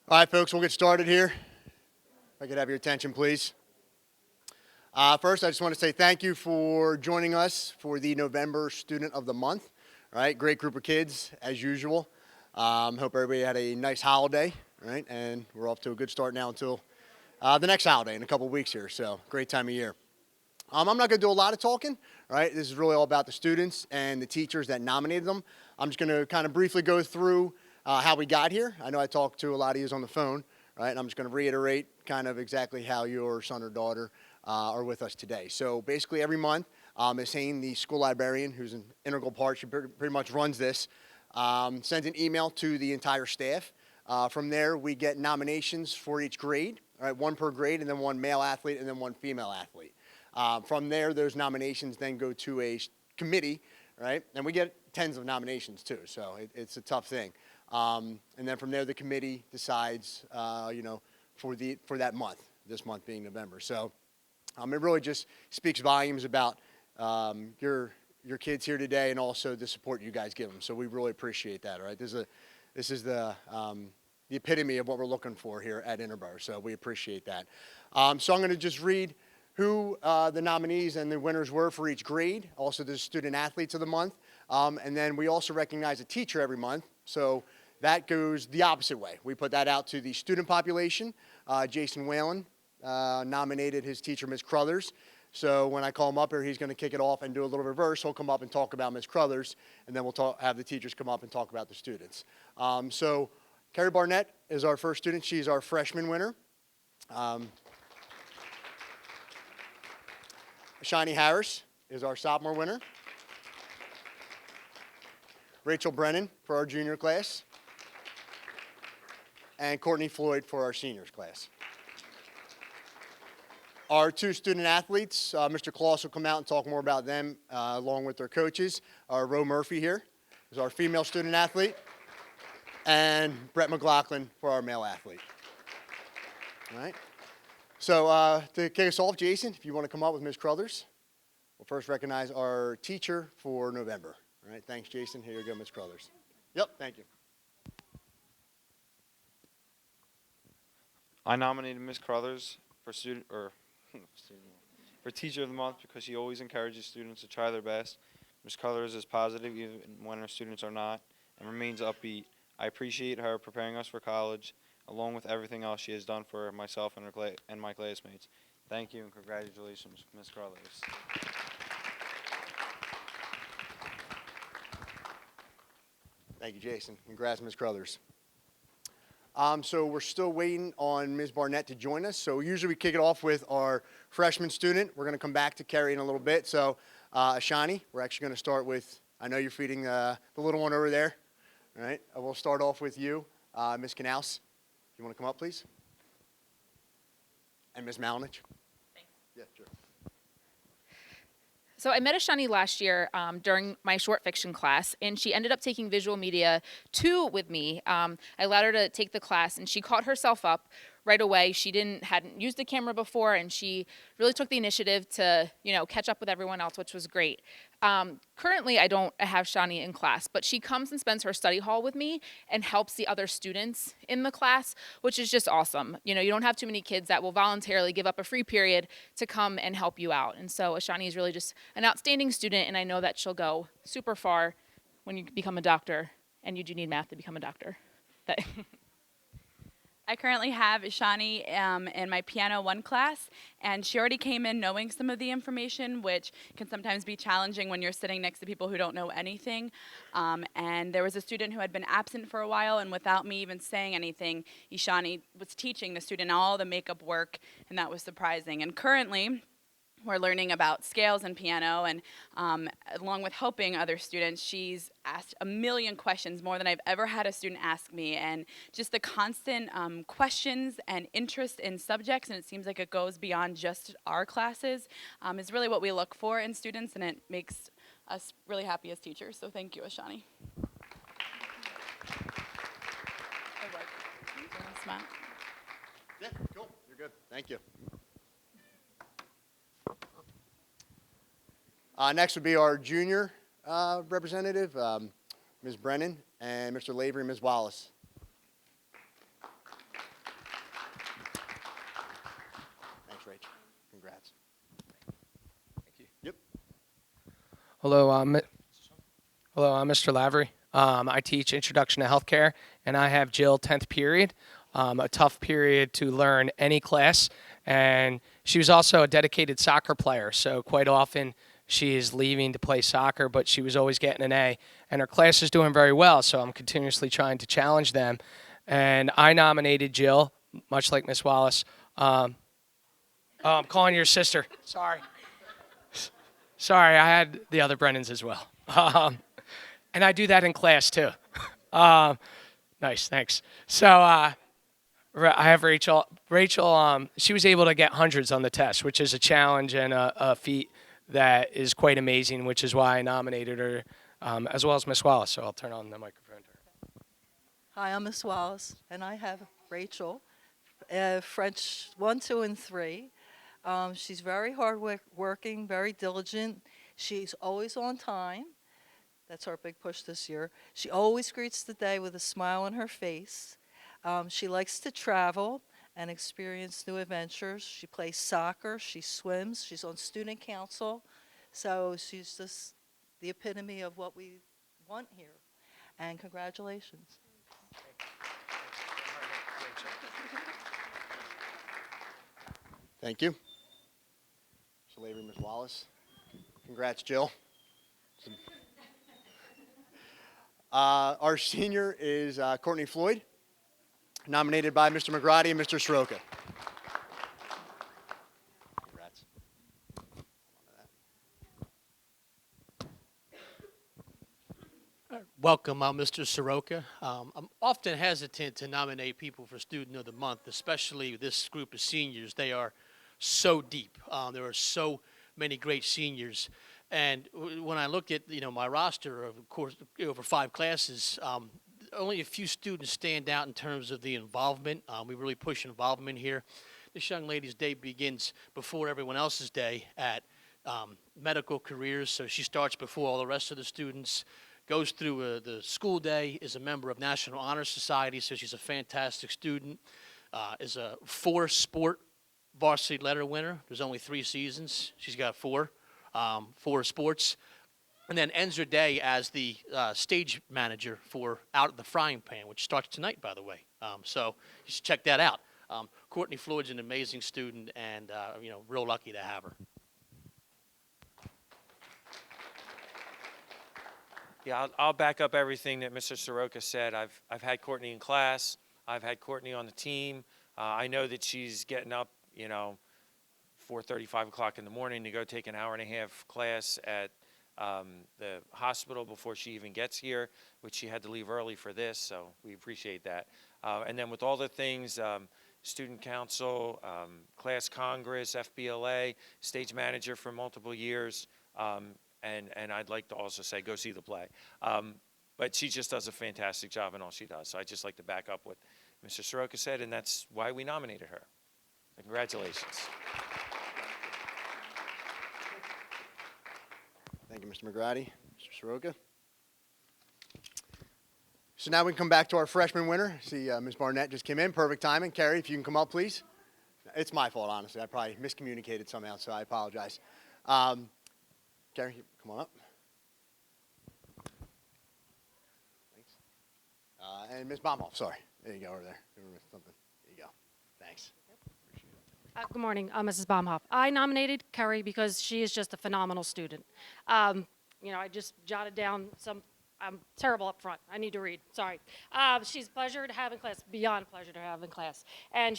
All right, folks, we'll get started here. If I could have your attention, please. First, I just want to say thank you for joining us for the November Student of the Month. All right, great group of kids, as usual. Hope everybody had a nice holiday, right? And we're off to a good start now until the next holiday in a couple weeks here, so great time of year. I'm not going to do a lot of talking, right? This is really all about the students and the teachers that nominated them. I'm just going to kind of briefly go through how we got here. I know I talked to a lot of you on the phone, right? And I'm just going to reiterate kind of exactly how your son or daughter are with us today. So basically every month, Ms. Hain, the school librarian, who's an integral part, she pretty much runs this, sends an email to the entire staff. From there, we get nominations for each grade, all right, one per grade, and then one male athlete, and then one female athlete. From there, those nominations then go to a committee, right? And we get tens of nominations too, so it's a tough thing. And then from there, the committee decides, for that month, this month being November. So it really just speaks volumes about your kids here today and also the support you guys give them. So we really appreciate that, all right? This is the epitome of what we're looking for here at Interboro, so we appreciate that. So I'm going to just read who the nominees and the winners were for each grade, also the student athletes of the month. And then we also recognize a teacher every month. So that goes the opposite way. We put that out to the student population. Jason Whalen nominated his teacher, Ms. Crothers. So when I call him up here, he's going to kick it off and do a little reverse. He'll come up and talk about Ms. Crothers, and then we'll have the teachers come up and talk about the students. So Carrie Barnett is our first student. She's our freshman winner. Shani Harris is our sophomore winner. Rachel Brennan for our junior class. And Courtney Floyd for our seniors class. Our two student athletes, Mr. Kloss will come out and talk more about them along with their coaches. Ro Murphy here is our female student athlete. And Brett McLaughlin for our male athlete. All right. So to kick us off, Jason, if you want to come up with Ms. Crothers, we'll first recognize our teacher for November. All right, thanks, Jason. Here you go, Ms. Crothers. Yep, thank you. I nominated Ms. Crothers for for Teacher of the Month because she always encourages students to try their best. Ms. Crothers is positive even when her students are not and remains upbeat. I appreciate her preparing us for college, along with everything else she has done for myself and my classmates. Thank you and congratulations, Ms. Crothers. Thank you, Jason. Congrats, Ms. Crothers. So we're still waiting on Ms. Barnett to join us. So usually we kick it off with our freshman student. We're going to come back to Carrie in a little bit. So Ashani, we're actually going to start with, I know you're feeding the little one over there. All right, we'll start off with you, Ms. Knaus. You want to come up, please? And Ms. Malinich. Thanks. Yeah, sure. So I met Ashani last year during my short fiction class, and she ended up taking visual media 2 with me. I allowed her to take the class, and she caught herself up right away. She hadn't used the camera before, and she really took the initiative to, catch up with everyone else, which was great. Currently, I don't have Shani in class, but she comes and spends her study hall with me and helps the other students in the class, which is just awesome. You don't have too many kids that will voluntarily give up a free period to come and help you out. And so Ashani is really just an outstanding student, and I know that she'll go super far when you become a doctor, and you do need math to become a doctor. I currently have Ishani in my Piano 1 class, and she already came in knowing some of the information, which can sometimes be challenging when you're sitting next to people who don't know anything. And there was a student who had been absent for a while, and without me even saying anything, Ishani was teaching the student all the makeup work, and that was surprising. And currently, we're learning about scales in piano, and along with helping other students, she's asked a million questions, more than I've ever had a student ask me, and just the constant questions and interest in subjects, and it seems like it goes beyond just our classes, is really what we look for in students, and it makes us really happy as teachers. So thank you, Ashani. Yeah, cool. You're good. Thank you. Next would be our junior representative, Ms. Brennan, and Mr. Lavery and Ms. Wallace. Hello, I'm Mr. Lavery. I teach Introduction to Healthcare, and I have Jill 10th period, a tough period to learn any class. And she was also a dedicated soccer player, so quite often she is leaving to play soccer, but she was always getting an A. And her class is doing very well, so I'm continuously trying to challenge them. And I nominated Jill, much like Miss Wallace. Oh, I'm calling your sister. Sorry. Sorry, I had the other Brennans as well. And I do that in class too. Um, nice, thanks. So I have Rachel. Rachel, she was able to get hundreds on the test, which is a challenge and a feat that is quite amazing, which is why I nominated her, as well as Miss Wallace. So I'll turn on the microphone to her. Hi, I'm Miss Wallace, and I have Rachel, French 1, 2, and 3. She's very working, very diligent. She's always on time. That's our big push this year. She always greets the day with a smile on her face. She likes to travel and experience new adventures. She plays soccer, she swims, she's on student council. So she's just the epitome of what we want here. And congratulations. Thank you. Mr. Lavery, Ms. Wallace. Congrats, Jill. Our senior is Courtney Floyd, nominated by Mr. McGrady and Mr. Soroka. Congrats. Welcome, Mr. Soroka. I'm often hesitant to nominate people for Student of the Month, especially this group of seniors. They are so deep. There are so many great seniors. And when I look at my roster of course over 5 classes, only a few students stand out in terms of the involvement. We really push involvement here. This young lady's day begins before everyone else's day at medical careers, so she starts before all the rest of the students. Goes through the school day, is a member of National Honor Society, so she's a fantastic student. Is a 4-sport varsity letter winner. There's only 3 seasons. She's got 4 sports. And then ends her day as the stage manager for Out of the Frying Pan, which starts tonight, by the way. So you should check that out. Courtney Floyd's an amazing student, and real lucky to have her. Yeah, I'll back up everything that Mr. Soroka said. I've had Courtney in class. I've had Courtney on the team. I know that she's getting up, 4:30, 5 o'clock in the morning to go take an hour-and-a-half class at the hospital before she even gets here, which she had to leave early for this, so we appreciate that. And then with all the things, student council, class congress, FBLA, stage manager for multiple years, and I'd like to also say, go see the play. But she just does a fantastic job in all she does. So I'd just like to back up what Mr. Soroka said, and that's why we nominated her. So congratulations. Thank you, Mr. McGrady. Mr. Soroka. So now we can come back to our freshman winner. See, Ms. Barnett just came in. Perfect timing. Carrie, if you can come up, please. It's my fault, honestly. I probably miscommunicated somehow, so I apologize. Carrie, come on up. Thanks. And Ms. Baumhoff, sorry. There you go, over there. Something. There you go. Thanks. Good morning, Mrs. Baumhoff. I nominated Kerry because she is just a phenomenal student. I just jotted down some. I'm terrible up front. I need to read. Sorry. She's a pleasure to have in class, beyond pleasure to have in class. And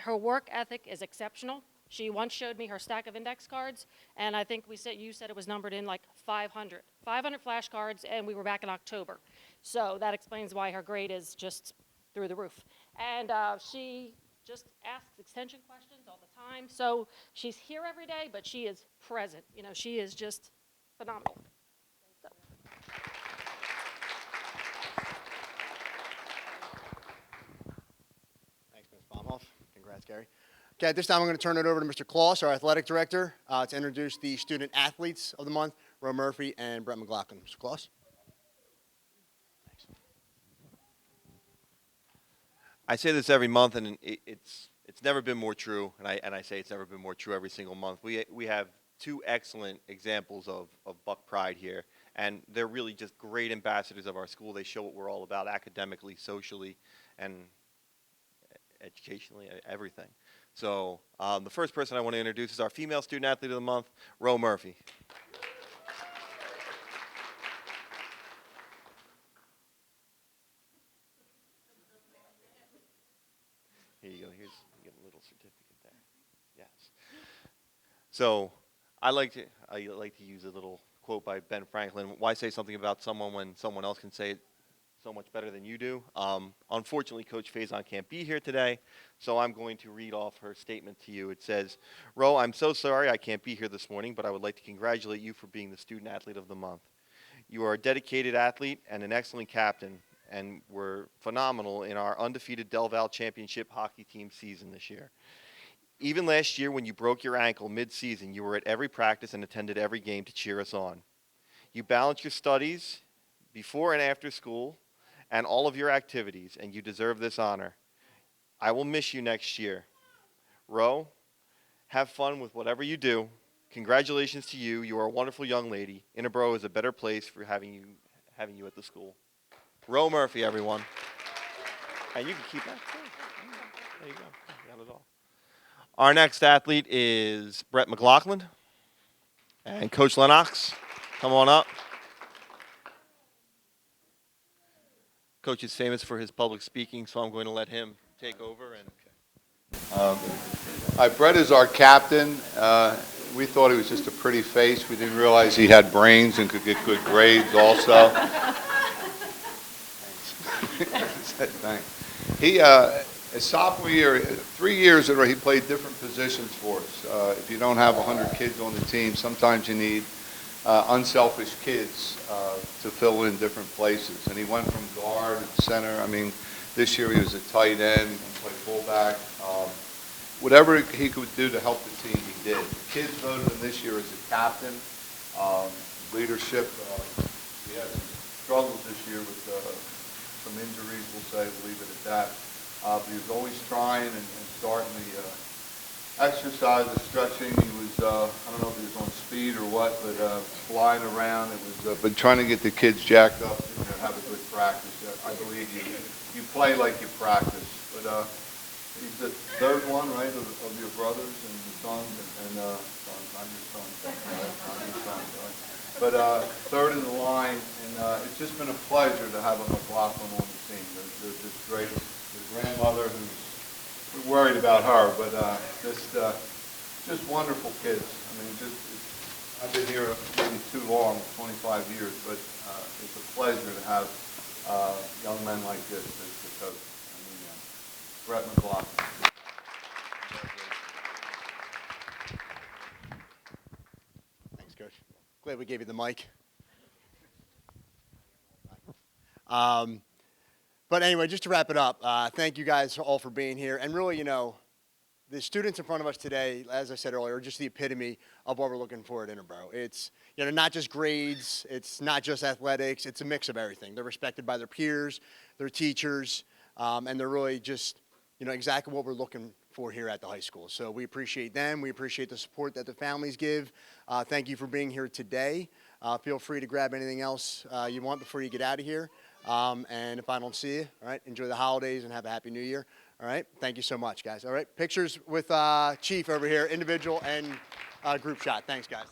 her work ethic is exceptional. She once showed me her stack of index cards, and I think you said it was numbered in like 500. 500 flashcards, and we were back in October. So that explains why her grade is just through the roof. And she just asks extension questions all the time. So she's here every day, but she is present. She is just phenomenal. So. Thanks, Ms. Baumhoff. Congrats, Gary. Okay, at this time, I'm going to turn it over to Mr. Kloss, our athletic director, to introduce the student athletes of the month, Ro Murphy and Brett McLaughlin. Mr. Kloss. Thanks. I say this every month, and it's never been more true, and I say it's never been more true every single month. We have two excellent examples of Buck pride here. And they're really just great ambassadors of our school. They show what we're all about academically, socially, and educationally, everything. So the first person I want to introduce is our female student athlete of the month, Ro Murphy. Here you go. You get a little certificate there. Yes. So I like to use a little quote by Ben Franklin. Why say something about someone when someone else can say it so much better than you do? Unfortunately, Coach Faison can't be here today, so I'm going to read off her statement to you. It says, Ro, I'm so sorry I can't be here this morning, but I would like to congratulate you for being the Student Athlete of the Month. You are a dedicated athlete and an excellent captain, and were phenomenal in our undefeated Del Val Championship hockey team season this year. Even last year when you broke your ankle mid-season, you were at every practice and attended every game to cheer us on. You balanced your studies before and after school and all of your activities, and you deserve this honor. I will miss you next year. Ro, have fun with whatever you do. Congratulations to you. You are a wonderful young lady. Interboro is a better place for having you at the school. Ro Murphy, everyone. And you can keep that too. There you go. You got it all. Our next athlete is Brett McLaughlin. And Coach Lennox, come on up. Coach is famous for his public speaking, so I'm going to let him take over. Brett is our captain. We thought he was just a pretty face. We didn't realize he had brains and could get good grades also. Thanks. He, his sophomore year, 3 years in a row, he played different positions for us. If you don't have 100 kids on the team, sometimes you need unselfish kids to fill in different places. And he went from guard to center. I mean, this year he was a tight end, he can play fullback. Whatever he could do to help the team, he did. The kids voted him this year as a captain. Leadership, he had some struggles this year with some injuries, we'll say, we'll leave it at that. But he was always trying and starting the exercise, the stretching. He was, I don't know if he was on speed or what, but flying around. It was, but trying to get the kids jacked up and have a good practice. I believe you play like you practice. But he's the third one, right, of your brothers and your sons, and sons, not your sons, right? Not your sons, right? But third in the line, and it's just been a pleasure to have a McLaughlin on the team. They're just great. His grandmother, we're worried about her, but just wonderful kids. I mean, I've been here maybe too long, 25 years, but it's a pleasure to have young men like this to coach. I mean, Brett McLaughlin. Thanks, Coach. Glad we gave you the mic. But anyway, just to wrap it up, thank you guys all for being here. And really, the students in front of us today, as I said earlier, are just the epitome of what we're looking for at Interboro. It's not just grades, it's not just athletics, it's a mix of everything. They're respected by their peers, their teachers, and they're really just exactly what we're looking for here at the high school. So we appreciate them. We appreciate the support that the families give. Thank you for being here today. Feel free to grab anything else you want before you get out of here. And if I don't see you, all right, enjoy the holidays and have a happy new year. All right, thank you so much, guys. All right, pictures with Chief over here, individual and group shot. Thanks, guys.